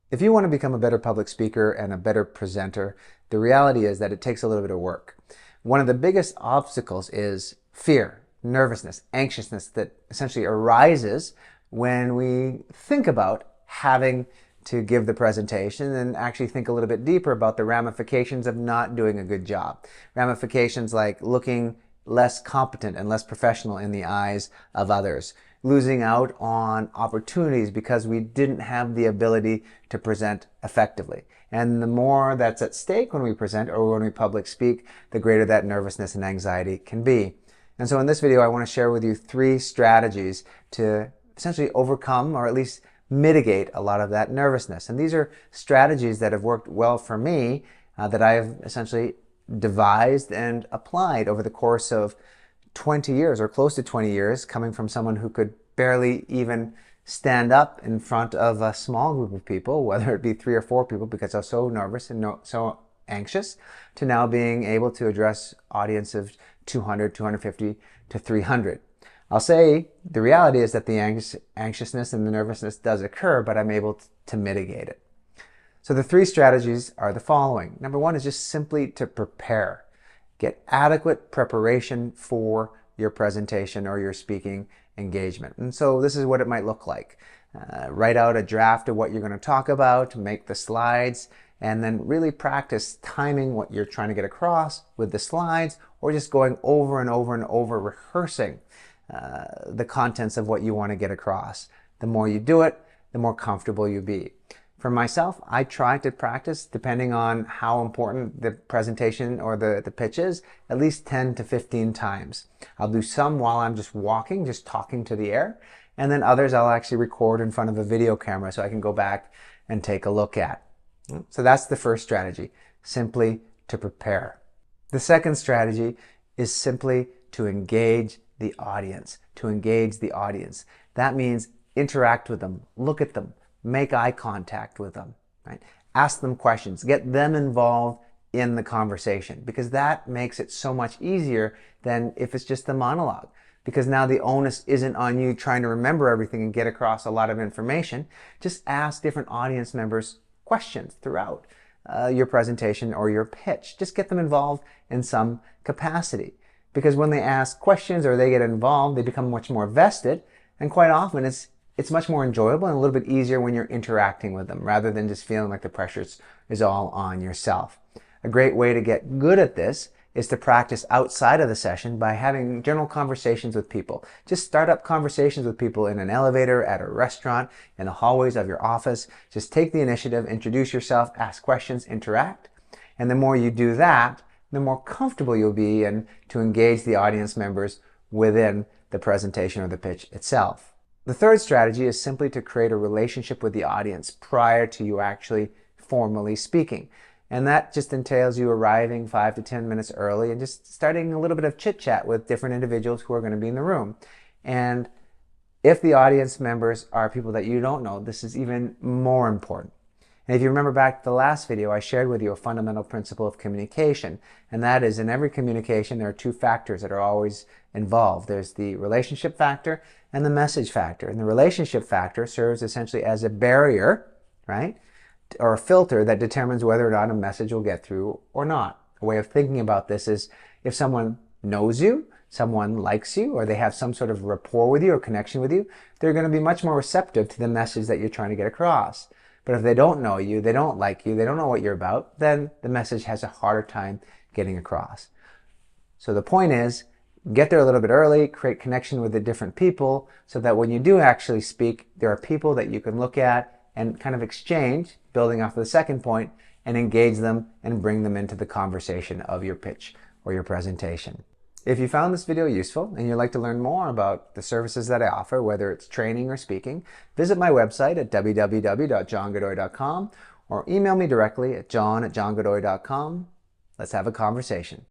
If you want to become a better public speaker and a better presenter, the reality is that it takes a little bit of work. One of the biggest obstacles is fear, nervousness, anxiousness that essentially arises when we think about having to give the presentation and actually think a little bit deeper about the ramifications of not doing a good job. Ramifications like looking less competent and less professional in the eyes of others, losing out on opportunities because we didn't have the ability to present effectively. And the more that's at stake when we present or when we public speak, the greater that nervousness and anxiety can be. And so in this video, I want to share with you 3 strategies to essentially overcome or at least mitigate a lot of that nervousness. And these are strategies that have worked well for me, that I have essentially devised and applied over the course of 20 years or close to 20 years, coming from someone who could barely even stand up in front of a small group of people, whether it be 3 or 4 people because I was so nervous and so anxious, to now being able to address audience of 200, 250 to 300. I'll say the reality is that the anxiousness and the nervousness does occur, but I'm able to mitigate it. So the 3 strategies are the following. Number 1 is just simply to prepare. Get adequate preparation for your presentation or your speaking engagement. And so this is what it might look like. Write out a draft of what you're going to talk about, make the slides, and then really practice timing what you're trying to get across with the slides, or just going over and over and over rehearsing the contents of what you want to get across. The more you do it, the more comfortable you be. For myself, I try to practice, depending on how important the presentation or the pitch is, at least 10 to 15 times. I'll do some while I'm just walking, just talking to the air, and then others I'll actually record in front of a video camera so I can go back and take a look at. So that's the first strategy, simply to prepare. The second strategy is simply to engage the audience, That means interact with them, look at them, make eye contact with them, right? Ask them questions, get them involved in the conversation, because that makes it so much easier than if it's just a monologue. Because now the onus isn't on you trying to remember everything and get across a lot of information. Just ask different audience members questions throughout your presentation or your pitch. Just get them involved in some capacity. Because when they ask questions or they get involved, they become much more vested, and quite often it's much more enjoyable and a little bit easier when you're interacting with them rather than just feeling like the pressure is all on yourself. A great way to get good at this is to practice outside of the session by having general conversations with people. Just start up conversations with people in an elevator, at a restaurant, in the hallways of your office. Just take the initiative, introduce yourself, ask questions, interact. And the more you do that, the more comfortable you'll be and to engage the audience members within the presentation or the pitch itself. The third strategy is simply to create a relationship with the audience prior to you actually formally speaking. And that just entails you arriving 5 to 10 minutes early and just starting a little bit of chit chat with different individuals who are going to be in the room. And if the audience members are people that you don't know, this is even more important. And if you remember back to the last video, I shared with you a fundamental principle of communication. And that is, in every communication, there are 2 factors that are always involved. There's the relationship factor and the message factor. And the relationship factor serves essentially as a barrier, right? Or a filter that determines whether or not a message will get through or not. A way of thinking about this is, if someone knows you, someone likes you, or they have some sort of rapport with you or connection with you, they're going to be much more receptive to the message that you're trying to get across. But if they don't know you, they don't like you, they don't know what you're about, then the message has a harder time getting across. So the point is, get there a little bit early, create connection with the different people, so that when you do actually speak, there are people that you can look at and kind of exchange, building off of the second point, and engage them and bring them into the conversation of your pitch or your presentation. If you found this video useful and you'd like to learn more about the services that I offer, whether it's training or speaking, visit my website at www.johngodoy.com or email me directly at john@johngodoy.com. Let's have a conversation.